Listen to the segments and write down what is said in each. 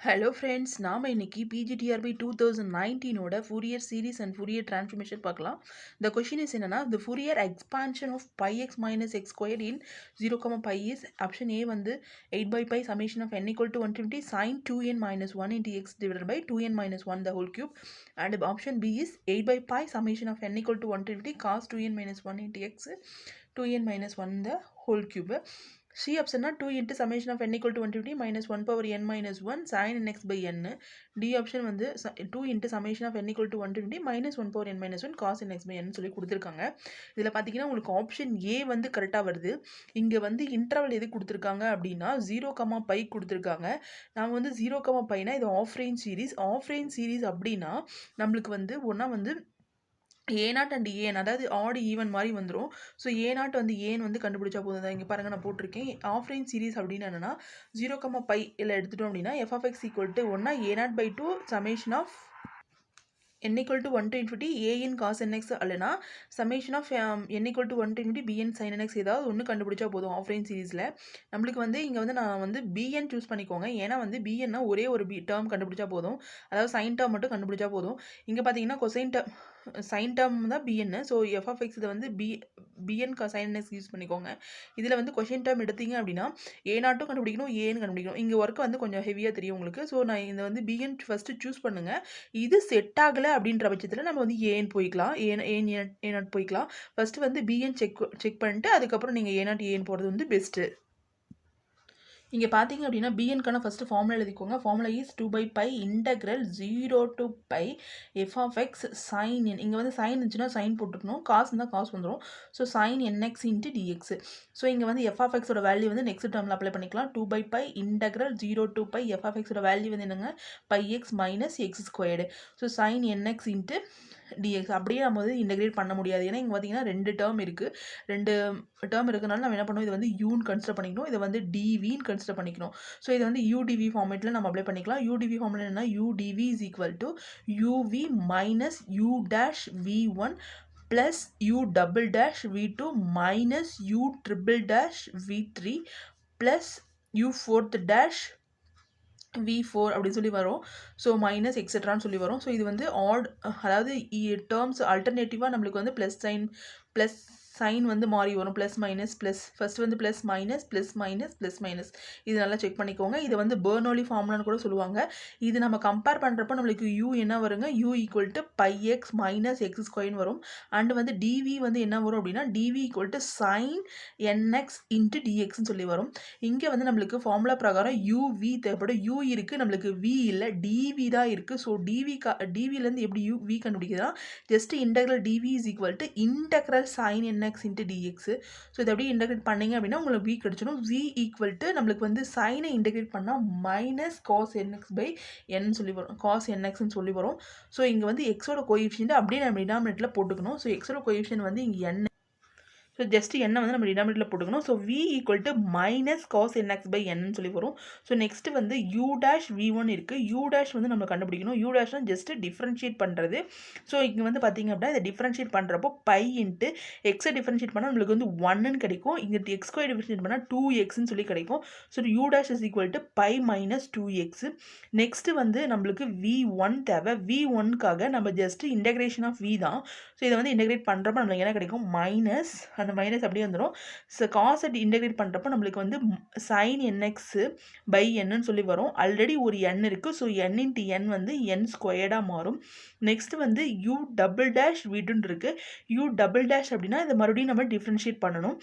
Hello friends, நாம இன்னைக்கு PGTRB 2019 ஓட Fourier series and Fourier transformation பார்க்கலாம். The question is என்னன்னா, the Fourier expansion of pi x minus x squared in 0, pi is option A வந்து 8 by pi summation of n equal to 120 sin 2n minus 1 into x divided by 2n minus 1 the whole cube, and option B is 8 by pi summation of n equal to 120 cos 2n minus 1 into x 2n minus 1 the whole cube. C option 2 into summation of n equal to 150 minus 1 power n minus 1 sin nx by n. D option வந்து 2 into summation of n equal to 150 minus 1 power n minus 1 cos nx by n சொல்லி கொடுத்துருக்காங்க. இதில் பார்த்தீங்கன்னா உங்களுக்கு option A வந்து கரெக்டாக வருது. இங்கே வந்து இன்டர்வல் எது கொடுத்துருக்காங்க அப்படின்னா 0, பை கொடுத்துருக்காங்க. நாங்கள் வந்து 0, பைனா இது of range series. Of range series அப்படின்னா நம்மளுக்கு வந்து ஒன்றா வந்து A0 அண்ட் ஏன், அதாவது ஆட் ஈவன் மாதிரி வந்துடும். ஸோ A0 வந்து ஏன் வந்து கண்டுபிடிச்சா போதும் தான். இங்கே பாருங்கள், நான் போட்டிருக்கேன். ஆஃப் ரேஞ்ச் சீரீஸ் அப்படின்னு என்னென்னா 0, பை இல்லை எடுத்துட்டோம் அப்படின்னா f(x) = 1 A0/2 summation of n equal to 1 to infinity a in cos nx அல்லனா summation of n equal to 1 to infinity bn sin nx ஏதாவது ஒன்று கண்டுபிடிச்சா போதும். ஆஃப் ரேஞ்ச் சீரீஸில் நம்மளுக்கு வந்து இங்கே வந்து நான் வந்து bn சூஸ் பண்ணிக்கோங்க. ஏன்னா வந்து bnனா ஒரே ஒரு டேர்ம் கண்டுபிடிச்சா போதும், அதாவது சைன் டேர்ம் மட்டும் கண்டுபிடிச்சா போதும். இங்கே பார்த்தீங்கன்னா கொசைன் டேர்ம் சைன் டேர்ம் தான் bn. ஸோ f(x) இதை வந்து bn sin nx யூஸ் பண்ணிக்கோங்க. இதில் வந்து கொஷின் டேர்ம் எடுத்தீங்க அப்படின்னா a0 கண்டுபிடிக்கணும், ஏன்னு கண்டுபிடிக்கணும். இங்கே ஒர்க்கு வந்து கொஞ்சம் ஹெவியாக தெரியும் உங்களுக்கு. ஸோ நான் இதை வந்து bn ஃபஸ்ட்டு சூஸ் பண்ணுங்கள். இது செட் ஆகலை அப்படின்ற பட்சத்தில் நம்ம வந்து ஏன் போய்க்கலாம், A0 போய்க்கலாம். ஃபஸ்ட்டு வந்து bn செக் பண்ணிட்டு அதுக்கப்புறம் நீங்கள் A0 ஏன் போகிறது வந்து பெஸ்ட்டு. இங்கே பார்த்தீங்க அப்படின்னா bnக்கான ஃபஸ்ட்டு ஃபார்முலா எழுதிக்கோங்க. Formula is 2 by pi integral 0 to pi f(x) sin n. இங்கே வந்து சைன் இருந்துச்சுன்னா சைன் போட்டுக்கணும், காசு இருந்தால் காசு வந்துடும். So sin nx into dx. So இங்கே வந்து f(x)ஓட வேல்யூ வந்து நெக்ஸ்ட் டேர்மில் அப்ளை பண்ணிக்கலாம். 2 by pi integral 0 to pi f(x)ஓட வேல்யூ வந்து என்னங்க, pi x minus x squared. So sin nx into dx. அப்படியே நம்ம வந்து இன்டெகிரேட் பண்ண முடியாது. ஏன்னா இங்கே பார்த்தீங்கன்னா ரெண்டு டேர்ம் இருக்கிறனால நம்ம என்ன பண்ணணும், இதை வந்து யூன்னு கன்சிடர் பண்ணிக்கணும், இதை வந்து டிவின்னு கன்சிடர் பண்ணிக்கணும். ஸோ இதை வந்து யூடிவி ஃபார்மேட்டில் நம்ம அப்ளை பண்ணிக்கலாம். யூடிவி ஃபார்மேட் என்ன, udv is equal to uv minus u dash வி1 ப்ளஸ் யூ டபுள் டேஷ் வி2 மைனஸ் யூ ட்ரிபிள் டேஷ் வி3 plus u fourth dash v4 அப்படின்னு சொல்லி வரும். ஸோ மைனஸ் எக்ஸெட்ரான்னு சொல்லி வரும். ஸோ இது வந்து ஆட், அதாவது டேர்ம்ஸ் ஆல்டர்னேட்டிவாக நம்மளுக்கு வந்து ப்ளஸ் சைன் வந்து மாறி வரும். ப்ளஸ் மைனஸ் ப்ளஸ், ஃபஸ்ட்டு வந்து plus minus plus minus plus minus. இது நல்லா செக் பண்ணிக்கோங்க. இதை வந்து பெர்னோலி ஃபார்முலான்னு கூட சொல்லுவாங்க. இது நம்ம கம்பேர் பண்ணுறப்போ நம்மளுக்கு u என்ன வருங்க, u equal to pi x minus x ஸ்கொயர்னு வரும். அண்ட் வந்து டிவி வந்து என்ன வரும் அப்படின்னா dv equal to sine nx into டிஎக்ஸ்ன்னு சொல்லி வரும். இங்கே வந்து நம்மளுக்கு ஃபார்முலா பிரகாரம் uv தேவைப்படும். u இருக்குது, நம்மளுக்கு v இல்லை, டிவி தான் இருக்குது. ஸோ டிவிலேருந்து எப்படி v கண்டுபிடிக்கிறதுனா just integral dv is equal to integral sine nx into dx. So இதை அப்படியே இன்டெகிரேட் பண்ணிங்க அப்படின்னா உங்களுக்கு v கிடச்சிடும். v ஈக்குவல் டு நம்மளுக்கு வந்து சைனை இன்டெகிரேட் பண்ணால் மைனஸ் காஸ் என்எக்ஸ் பை என் சொல்லி வரும், காஸ் என்எக்ஸ்ன்னு சொல்லி வரும். ஸோ இங்கே வந்து எக்ஸோட கோஎஃபிஷியன்ட் அப்படியே நம்ம டினாமினேட்டரில் போட்டுக்கணும். ஸோ எக்ஸோட கோஎஃபிஷியன்ட் வந்து இங்கே n. ஸோ ஜஸ்ட் என்ன வந்து நம்ம டினாமினேட்டரில் போட்டுக்கணும். So v equal to minus cos nx by என்னு சொல்லி வரும். ஸோ நெக்ஸ்ட்டு வந்து யூ டேஷ் v1 இருக்குது. யூ டேஷ் வந்து நம்ம கண்டுபிடிக்கணும். யூ டேஷ்னா ஜஸ்ட்டு டிஃப்ரென்ஷியேட் பண்ணுறது. ஸோ இங்கே வந்து பார்த்திங்க அப்படின்னா இதை டிஃப்ரென்ஷியேட் பண்ணுறப்போ பை இன்ட்டு எக்ஸை டிஃப்ரென்ஷியேட் பண்ணால் நம்மளுக்கு வந்து 1ன்னு கிடைக்கும். இங்கே எக்ஸ் ஸ்கொயர் டிஃப்ரென்ஷியேட் பண்ணால் 2xன்னு சொல்லி கிடைக்கும். So u dash is equal to pi minus 2x. Next வந்து நம்மளுக்கு v1 தேவை. v1க்காக நம்ம ஜஸ்ட்டு இன்டெகிரேஷன் ஆஃப் v தான். ஸோ இதை வந்து இன்டெகிரேட் பண்ணுறப்போ நம்மளுக்கு என்ன கிடைக்கும், மைனஸ், அந்த மைனஸ் அப்படியே வந்துடும். ஸோ காசை இன்டெகிரேட் பண்ணுறப்போ நம்மளுக்கு வந்து சைன் என்எக்ஸு பை என்னன்னு சொல்லி வரும். ஆல்ரெடி ஒரு n இருக்குது. ஸோ n இன்ட்டு n வந்து n ஸ்கொயர்டாக மாறும். நெக்ஸ்ட்டு வந்து யூ டபுள் டேஷ் வீடுன்னு இருக்குது. யூ டபுள் டேஷ் அப்படின்னா இதை மறுபடியும் நம்ம டிஃப்ரென்ஷியேட் பண்ணணும்.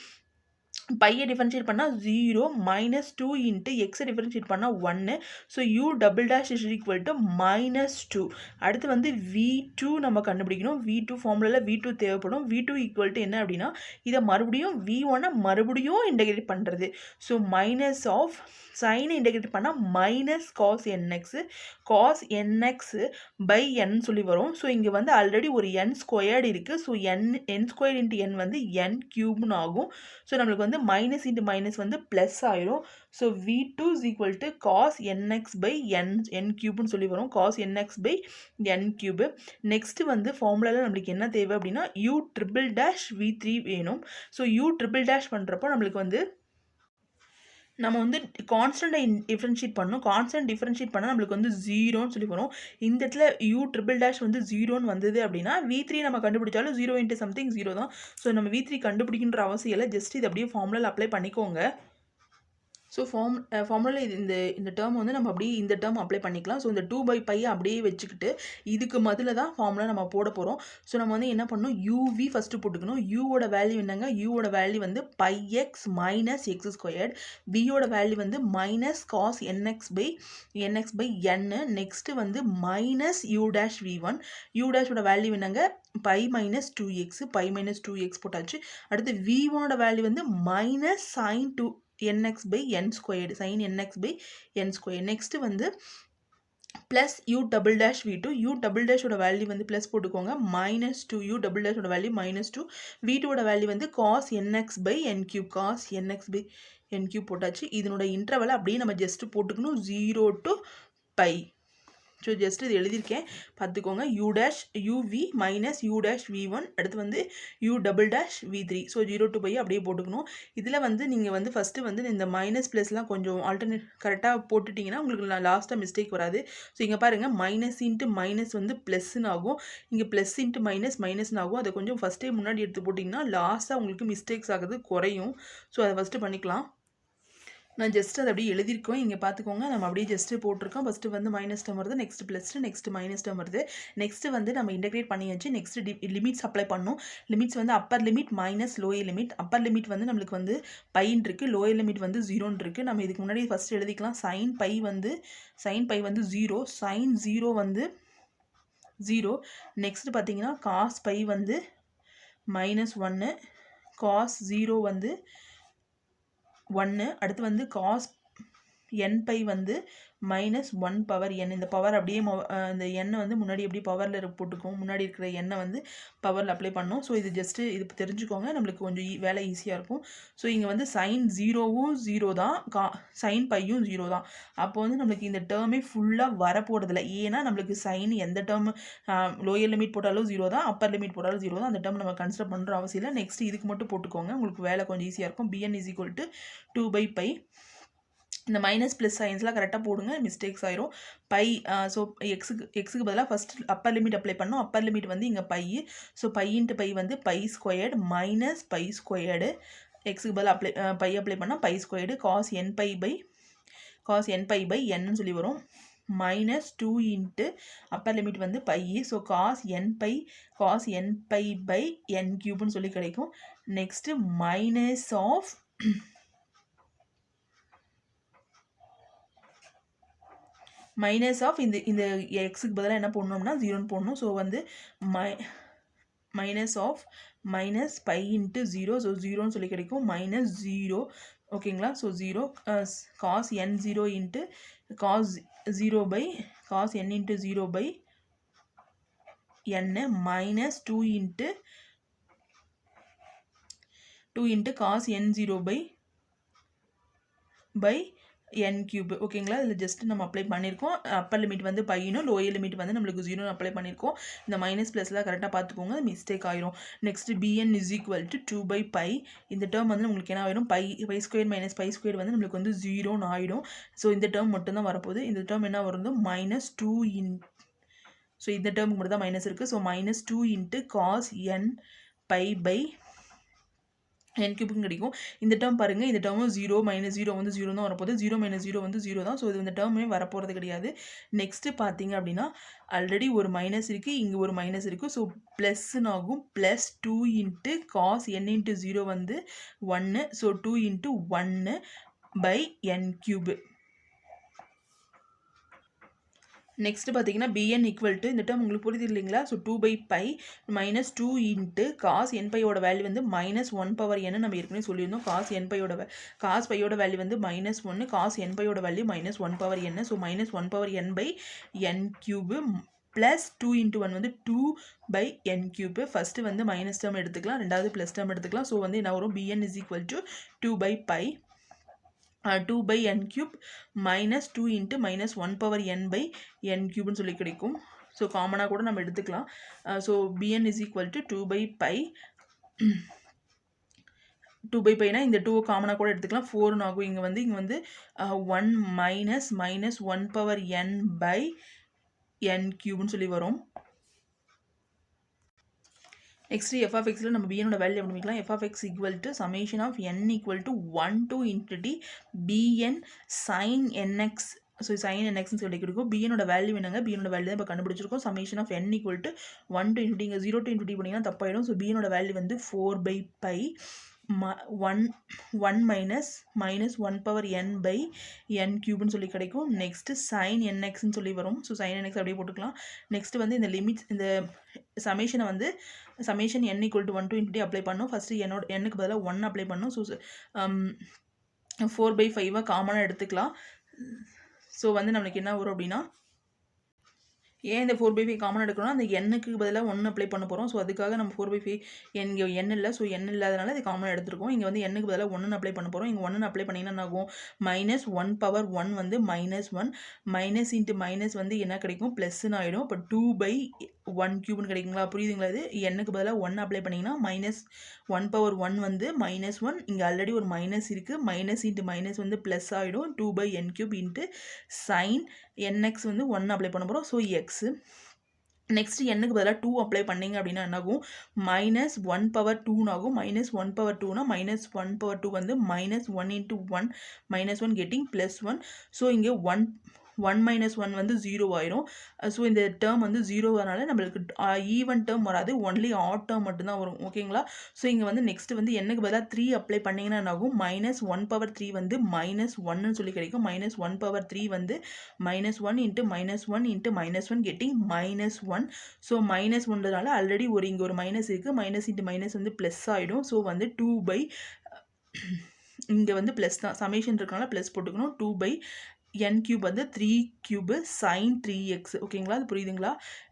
பையை டிஃபரன்ஷியேட் பண்ணால் 0 மைனஸ் 2 இன்ட்டு எக்ஸை டிஃபரன்ஷியேட் பண்ணால் 1. So you double dash is equal to minus 2. அடுத்து வந்து v2 நம்ம கண்டுபிடிக்கணும். v2 ஃபார்முலாவில் v2 தேவைப்படும். v2 ஈக்குவல் டு என்ன அப்படின்னா இதை மறுபடியும் v1 மறுபடியும் இன்டெகிரேட் பண்ணுறது. ஸோ மைனஸ் ஆஃப் சைனை இன்டெகிரேட் பண்ணால் minus cos n x by n சொல்லி வரும். ஸோ இங்கே வந்து ஆல்ரெடி ஒரு n ஸ்கொயர்டு இருக்குது. So n square into n வந்து n கியூப்னு ஆகும். ஸோ நம்மளுக்கு வந்து மைனஸ் இன்ட்டு மைனஸ் வந்து ப்ளஸ் ஆயிரும். So v2 is equal to cos nx by n கியூப்னு சொல்லி வரும். Cos nx by n cube. Next வந்து ஃபார்முலாவில் நம்மளுக்கு என்ன தேவை அப்படின்னா u ட்ரிபிள் டேஷ் v3 வேணும். ஸோ u ட்ரிபிள் டேஷ் பண்ணுறப்போ நம்மளுக்கு வந்து நம்ம வந்து கான்ஸ்டன்ட்டை டிஃபரன்ஷியேட் பண்ணணும். கான்ஸ்டன்ட் டிஃபரன்ஷியேட் பண்ணால் நம்மளுக்கு வந்து 0ன்னு சொல்லி வரும். இந்த இடத்துல u ட்ரிபிள் டேஷ் வந்து 0ன்னு வந்தது அப்படின்னா v3 நம்ம கண்டுபிடிச்சாலும் 0 இன்ட்டு சம்திங் 0 தான். ஸோ நம்ம v3 கண்டுபிடிக்கின்ற அவசியம் இல்லை. ஜஸ்ட் இது அப்படியே ஃபார்முலாவில் அப்ளை பண்ணிக்கோங்க. ஸோ ஃபார்முலா இந்த டேர்ம் வந்து நம்ம அப்படியே இந்த டேர்ம் அப்ளை பண்ணிக்கலாம். ஸோ இந்த 2/π அப்படியே வச்சுக்கிட்டு இதுக்கு மதில தான் ஃபார்முலா நம்ம போட போகிறோம். ஸோ நம்ம வந்து என்ன பண்ணணும், uv ஃபஸ்ட்டு போட்டுக்கணும். யூவோட வேல்யூ என்னங்க, யூவோட வேல்யூ வந்து πx மைனஸ் எக்ஸ் ஸ்கொயர்ட். வியோட வேல்யூ வந்து minus cos nx by n. Next வந்து minus u dash v1. u டேஷோட வேல்யூ என்னங்க, π மைனஸ் 2x போட்டாச்சு. அடுத்து v1ஓட வேல்யூ வந்து minus sine 2 nx by n squared, sin nx by n squared. Next வந்து plus u double dash v2. u double dash ஓட value வந்து ப்ளஸ் போட்டுக்கோங்க, மைனஸ் 2. u double dash ஓட வேல்யூ மைனஸ் 2. v2 ஓட வேல்யூ வந்து cos nx by n cube, cos nx by n cube போட்டாச்சு. இதனோட interval அப்படியே நம்ம ஜஸ்ட் போட்டுக்கணும் 0 to π. ஸோ ஜஸ்ட் இது எழுதியிருக்கேன் பார்த்துக்கோங்க. uv minus u dash v1, அடுத்து வந்து u double dash v3. So 0 to π அப்படியே போட்டுக்கணும். இதில் வந்து நீங்கள் வந்து ஃபஸ்ட்டு வந்து இந்த மைனஸ் ப்ளஸ்லாம் கொஞ்சம் ஆல்டர்னேட் கரெக்டாக போட்டுட்டிங்கன்னா உங்களுக்கு லாஸ்ட்டாக மிஸ்டேக் வராது. ஸோ இங்கே பாருங்கள், மைனஸ் இன்ட்டு மைனஸ் வந்து ப்ளஸ்ன்னு ஆகும், இங்கே ப்ளஸ் இன்ட்டு மைனஸ்னு ஆகும். அதை கொஞ்சம் ஃபஸ்ட்டே முன்னாடி எடுத்து போட்டிங்கன்னா லாஸ்ட்டாக உங்களுக்கு மிஸ்டேக்ஸ் ஆகுது குறையும். ஸோ அதை ஃபஸ்ட்டு பண்ணிக்கலாம். நான் ஜஸ்ட் அதை அப்படியே எழுதியிருக்கோம், இங்கே பார்த்துக்கோங்க. நம்ம அப்படியே ஜஸ்ட்டு போட்டிருக்கோம். ஃபஸ்ட்டு வந்து மைனஸ் டேர்ம் வருது, next plus, next minus term வருது. நெக்ஸ்ட்டு வந்து நம்ம இன்டெகிரேட் பண்ணியாச்சு. நெக்ஸ்ட் லிமிட்ஸ் அப்ளை பண்ணணும். லிமிட்ஸ் வந்து upper limit minus lower limit. Appar limit வந்து நம்மளுக்கு வந்து பைன்னு இருக்குது, லோயர் லிமிட் வந்து 0ன்னு இருக்குது. நம்ம இதுக்கு முன்னாடி ஃபஸ்ட்டு எழுதிக்கலாம். சைன் பை வந்து 0, சைன் 0 வந்து 0. நெக்ஸ்ட் பார்த்தீங்கன்னா காஸ் பை வந்து மைனஸ் 1, காஸ் 0 வந்து 1. அடுத்து வந்து காஸ் nπ வந்து மைனஸ் 1 பவர் n. இந்த பவர் அப்படியே இந்த எண்ணை வந்து முன்னாடி எப்படி பவரில் போட்டுக்கோம், முன்னாடி இருக்கிற எண்ணை வந்து பவரில் அப்ளை பண்ணோம். ஸோ இது ஜஸ்ட்டு இது தெரிஞ்சுக்கோங்க, நம்மளுக்கு கொஞ்சம் வேலை ஈஸியாக இருக்கும். ஸோ இங்கே வந்து சைன் 0வும் 0 தான், சைன் பையும் 0 தான். அப்போ வந்து நம்மளுக்கு இந்த டேர்மே ஃபுல்லாக வரப்போகிறதில்ல. ஏன்னா நம்மளுக்கு சைன் எந்த டேர்ம் லோயர் லிமிட் போட்டாலும் 0 தான், அப்பர் லிமிட் போட்டாலும் 0 தான். அந்த டேர்ம் நம்ம கன்சிடர் பண்ணுற அவசியம் இல்லை. நெக்ஸ்ட் இதுக்கு மட்டும் போட்டுக்கோங்க, உங்களுக்கு வேலை கொஞ்சம் ஈஸியாக இருக்கும். bn = 2/π. இந்த மைனஸ் ப்ளஸ் சைன்ஸ்லாம் கரெக்டாக போடுங்க, மிஸ்டேக்ஸ் ஆயிரும். பை ஸோ எக்ஸுக்கு பதிலாக ஃபஸ்ட் அப்பர் லிமிட் அப்ளை பண்ணோம். அப்பர் லிமிட் வந்து இங்கே pi. So pi into pi வந்து π ஸ்கொயர்டு மைனஸ் π ஸ்கொயர்டு. எக்ஸுக்கு பதிலாக பை அப்ளை பண்ணால் π squared cos nπ by n சொல்லி வரும். மைனஸ் 2 இன்ட்டு அப்பர் லிமிட் வந்து pi. So cos nπ by n கியூப்னு சொல்லி கிடைக்கும். நெக்ஸ்ட்டு மைனஸ் ஆஃப் இந்த எக்ஸுக்கு பதிலாக என்ன போடணும்னா 0ன்னு போடணும். ஸோ வந்து minus of minus pi into 0. So 0ன்னு சொல்லி கிடைக்கும், மைனஸ் 0. ஓகேங்களா? So 0 cos n0 into cos 0 by cos n into 0 by n minus 2 into cos n0 by n cube. ஓகேங்களா? இதில் ஜஸ்ட் நம்ம அப்ளை பண்ணியிருக்கோம். அப்பர் லிமிட் வந்து பையனும், லோயர் லிமிட் வந்து நம்மளுக்கு 0 அப்ளை பண்ணியிருக்கோம். இந்த மைனஸ் ப்ளஸ்லாம் கரெக்டாக பார்த்துக்கோங்க, மிஸ்டேக் ஆயிரும். Next bn = 2/π. இந்த டேர்ம் வந்து நம்மளுக்கு என்ன ஆயிடும், pi square minus pi square வந்து நம்மளுக்கு வந்து 0ன்னு ஆகிடும். ஸோ இந்த டேர்ம் மட்டும்தான் வரப்போகுது. இந்த டேர்ம் என்ன வரும், மைனஸ் 2 ஸோ இந்த டேர்முக்கு மட்டும் தான் மைனஸ் இருக்குது. So minus 2 into cos nπ by n கியூப்னு கிடைக்கும். இந்த டேர்ம் பாருங்கள், இந்த டேர்மும் 0 மைனஸ் 0 வந்து 0 தான் வரப்போகுது. 0 மைனஸ் 0 வந்து 0 தான். ஸோ இது இந்த டேர்மே வரப்போகிறது கிடையாது. நெக்ஸ்ட்டு பார்த்தீங்க அப்படின்னா ஆல்ரெடி ஒரு மைனஸ் இருக்குது, இங்கே ஒரு மைனஸ் இருக்குது. ஸோ ப்ளஸ்ன்னு ஆகும். Plus 2 into cos n into 0 வந்து 1. So 2 into 1 by n cube. Next பார்த்தீங்கன்னா bn = இந்த டேர்ம் உங்களுக்கு புரியுது இல்லைங்களா? ஸோ 2/π மைனஸ் 2 இன்ட்டு காஸ் nπயோட வேல்யூ வந்து மைனஸ் 1 பவர் n நம்ம ஏற்கனவே சொல்லியிருந்தோம். காஸ் பையோட வேல்யூ வந்து மைனஸ் 1, காஸ் nπயோட value minus 1 power n. So minus 1 power n by n cube plus 2 into 1 வந்து 2/n கியூபு. ஃபஸ்ட்டு வந்து மைனஸ் டேர்ம் எடுத்துக்கலாம், ரெண்டாவது ப்ளஸ் டேர்ம் எடுத்துக்கலாம். ஸோ வந்து என்ன வரும், bn = 2/π 2/n cube minus 2 into minus 1 power n by n கியூப்னு சொல்லி கிடைக்கும். ஸோ காமனாக கூட நம்ம எடுத்துக்கலாம். ஸோ bn = 2/π 2 பை பைனா இந்த 2 காமனாக கூட எடுத்துக்கலாம் 4 ஆகும். இங்கே வந்து 1 minus minus 1 power n by n கியூப்னு சொல்லி வரும். நெக்ஸ்ட் எஃப் ஆஃப் எக்ஸில் நம்ம பிஎனோட வேல்யூ எப்படி பண்ணிக்கலாம்? F of x equal to summation of n equal to 1 to infinity bn sin nx. So sine nxன்னு சொல்லி கொடுக்கும். பிஎனோட வேல்யூ என்னங்க? பிஎனோட வேல்யூ தான் இப்போ கண்டுபிடிச்சிருக்கோம். Summation of n equal to 1 to infinity. இங்கே 0 to infinity பண்ணிங்கன்னா தப்பாயிடும். ஸோ பிஎனோட வேல்யூ வந்து 4 by pi 1 minus minus 1 power n by n கியூப்னு சொல்லி கிடைக்கும். நெக்ஸ்ட்டு சைன் nxன்னு சொல்லி வரும். ஸோ சைன் nx அப்படியே போட்டுக்கலாம். நெக்ஸ்ட் வந்து இந்த லிமிட்ஸ் இந்த சமேஷனை வந்து summation n equal to 1 to infinity apply பண்ணணும். ஃபஸ்ட்டு என்னுக்கு பதிலாக 1 அப்ளை பண்ணணும். ஸோ 4 பை 5 காமனாக எடுத்துக்கலாம். ஸோ வந்து நம்மளுக்கு என்ன வரும் அப்படின்னா, ஏன் இந்த 4 பை 5 காமன் எடுக்கணும்னா அந்த எண்ணுக்கு பதிலாக 1 அப்ளை பண்ண போகிறோம். ஸோ அதுக்காக நம்ம 4 பை 5 இங்கே எண் இல்லை. ஸோ எண் இல்லாதனால இது காமன் எடுத்துருக்கோம். இங்கே வந்து எண்ணுக்கு பதிலாக 1 அப்ளை பண்ண போகிறோம். இங்கே 1 அப்ளை பண்ணிங்கன்னா என்ன ஆகும்? மைனஸ் 1 பவர் 1 வந்து -1 மைனஸ் இன்ட்டு மைனஸ் வந்து என்ன கிடைக்கும்? ப்ளஸ்ன்னு ஆகிடும். இப்போ 2 பை 1 கியூப்னு கிடைக்குங்களா? புரியுதுங்களா? இது எண்ணுக்கு பதிலாக 1 அப்ளை பண்ணிங்கன்னா மைனஸ் 1 பவர் 1 வந்து -1. இங்கே ஆல்ரெடி ஒரு மைனஸ் இருக்குது. மைனஸ் இன்ட்டு மைனஸ் வந்து ப்ளஸ் ஆகிடும். 2 by n cube into sine nx வந்து 1 அப்ளை பண்ண போகிறோம். ஸோ எக்ஸு நெக்ஸ்ட் எண்ணுக்கு பதிலாக 2 அப்ளை பண்ணிங்க அப்படின்னா என்னாகும்? மைனஸ் 1 பவர் 2 ஆகும். மைனஸ் 1 பவர் 2னா மைனஸ் 1 பவர் 2 வந்து minus 1 into 1 minus 1 getting plus 1. So இங்கே 1 மைனஸ் 1 வந்து 0 ஆயிரும். ஸோ இந்த டேர்ம் வந்து 0 வரனால நம்மளுக்கு ஈவன் டேர்ம் வராது, ஒன்லி ஆட் டேர்ம் மட்டும்தான் வரும். ஓகேங்களா? ஸோ இங்கே வந்து நெக்ஸ்ட் வந்து எண்ணுக்கு பதிலாக 3 அப்ளை பண்ணிங்கன்னா என்னாகும்? மைனஸ் 1 பவர் 3 வந்து மைனஸ் 1ன்னு சொல்லி கிடைக்கும். மைனஸ் 1 பவர் 3 வந்து minus 1 into minus 1 into minus 1 getting minus 1. So minus 1னால ஆல்ரெடி இங்கே ஒரு மைனஸ் இருக்குது. மைனஸ் இன்ட்டு மைனஸ் வந்து ப்ளஸ் ஆகிடும். ஸோ வந்து 2 பை இங்கே வந்து ப்ளஸ் தான், சமேஷன் இருக்கனால ப்ளஸ் போட்டுக்கணும். 2 பை n கியூப் வந்து 3 கியூபு சைன் 3x. ஓகேங்களா? அது புரியுதுங்களா?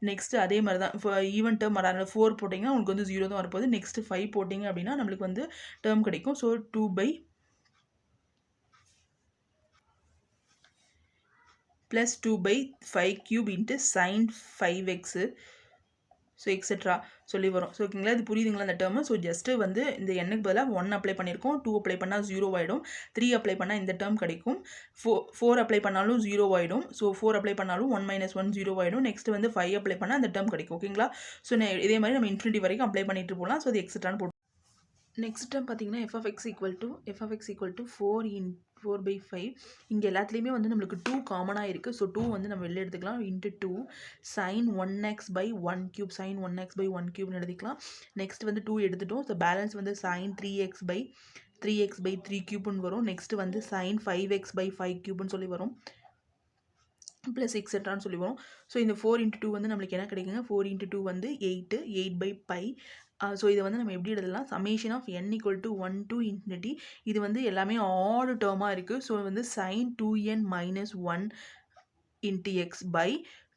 நெக்ஸ்ட் அதே மாதிரி தான் இப்போ ஈவன் டேர்ம் வராது. 4 போட்டிங்கன்னா உங்களுக்கு வந்து 0 தான் வரப்போகுது. நெக்ஸ்ட் 5 போட்டிங்க அப்படின்னா நம்மளுக்கு வந்து டேர்ம் கிடைக்கும். So 2 by plus 2 by 5 cube into sine 5x. So etcetera சொல்லி வரும். ஸோ ஓகேங்களா? இது புரியுதுங்களா இந்த டேர்மு? ஸோ ஜஸ்ட்டு வந்து இந்த எண்ணுக்கு பதிலாக 1 அப்ளை பண்ணியிருக்கோம். 2 அப்ளை பண்ணால் 0 ஆகிடும். 3 அப்ளை பண்ணால் இந்த டேர்ம் கிடைக்கும். 4 அப்ளை பண்ணாலும் 0 ஆகிடும். ஸோ 4 அப்ளை பண்ணாலும் 1 மைனஸ் 1 0 ஆகிடும். நெக்ஸ்ட் வந்து 5 அப்ளை பண்ணால் அந்த டேர்ம் கிடைக்கும். ஓகேங்களா? ஸோ இதே மாதிரி நம்ம இன்ஃபினிட்டி வரைக்கும் அப்ளை பண்ணிட்டு போகலாம். ஸோ அது எக்ஸெட்ரான்னு போட்டு நெக்ஸ்ட் டேர்ம் பார்த்தீங்கன்னா f of x equal to 4 by 5. இங்கே எல்லாத்துலேயுமே வந்து நம்மளுக்கு 2 காமனாக இருக்குது. ஸோ 2 வந்து நம்ம வெளில எடுத்துக்கலாம். Into 2 sine 1x by 1 cube sine 1x by 1 கியூப்னு எடுத்துக்கலாம். நெக்ஸ்ட் வந்து 2 எடுத்துட்டோம். ஸோ பேலன்ஸ் வந்து சைன் 3x பை 3 கியூப்னு வரும். நெக்ஸ்ட் வந்து சைன் 5x பை 5 கியூப்னு சொல்லி வரும். ப்ளஸ் எக்ஸெட்ரான்னு சொல்லி வரும். ஸோ இந்த 4 இன்ட்டு 2 வந்து நம்மளுக்கு என்ன கிடைக்குங்க? 4 இன்ட்டு 2 வந்து 8 பை பை. ஸோ இதை வந்து நம்ம எப்படி எழுதலாம்? Summation of n equal to 1 to infinity. இது வந்து எல்லாமே ஆட் டேர்மாக இருக்குது. ஸோ வந்து sine 2n minus 1 into x by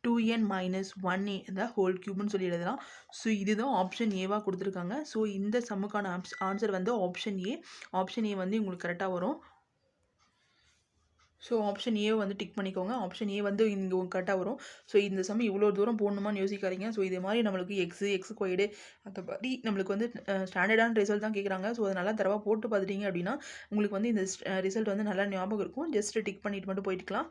2n minus 1 இந்த ஹோல் கியூப்னு சொல்லி எழுதலாம். ஸோ இதுதான் ஆப்ஷன் ஏவாக கொடுத்துருக்காங்க. ஸோ இந்த சம்முக்கான ஆன்சர் வந்து ஆப்ஷன் ஏ. ஆப்ஷன் ஏ வந்து உங்களுக்கு கரெக்டாக வரும். ஸோ ஆப்ஷன் ஏ வந்து டிக் பண்ணிக்கோங்க. ஆப்ஷன் ஏ வந்து இங்கே கரெக்டாக வரும். ஸோ இந்த சம் இவ்வளோ தூரம் போடணுமான்னு யோசிக்காதீங்க. ஸோ இது மாதிரி நம்மளுக்கு எக்ஸ் ஸ்கொயர்டு அந்த மாதிரி நம்மளுக்கு வந்து ஸ்டாண்டர்டான ரிசல்ட் தான் கேட்குறாங்க. ஸோ அதை நல்லா தரவாக போட்டு பார்த்துட்டீங்க அப்படின்னா உங்களுக்கு வந்து இந்த ரிசல்ட் வந்து நல்லா ஞாபகம் இருக்கும். ஜஸ்ட் டிக் பண்ணிட்டு மட்டும் போயிட்டுக்கலாம்.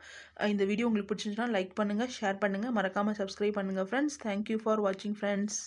இந்த வீடியோ உங்களுக்கு பிடிச்சிருந்துச்சுன்னா லைக் பண்ணுங்கள், ஷேர் பண்ணுங்கள், மறக்காமல் சப்ஸ்கிரைப் பண்ணுங்கள் ஃப்ரெண்ட்ஸ். தேங்க்யூ ஃபார் வாட்சிங் ஃப்ரெண்ட்ஸ்.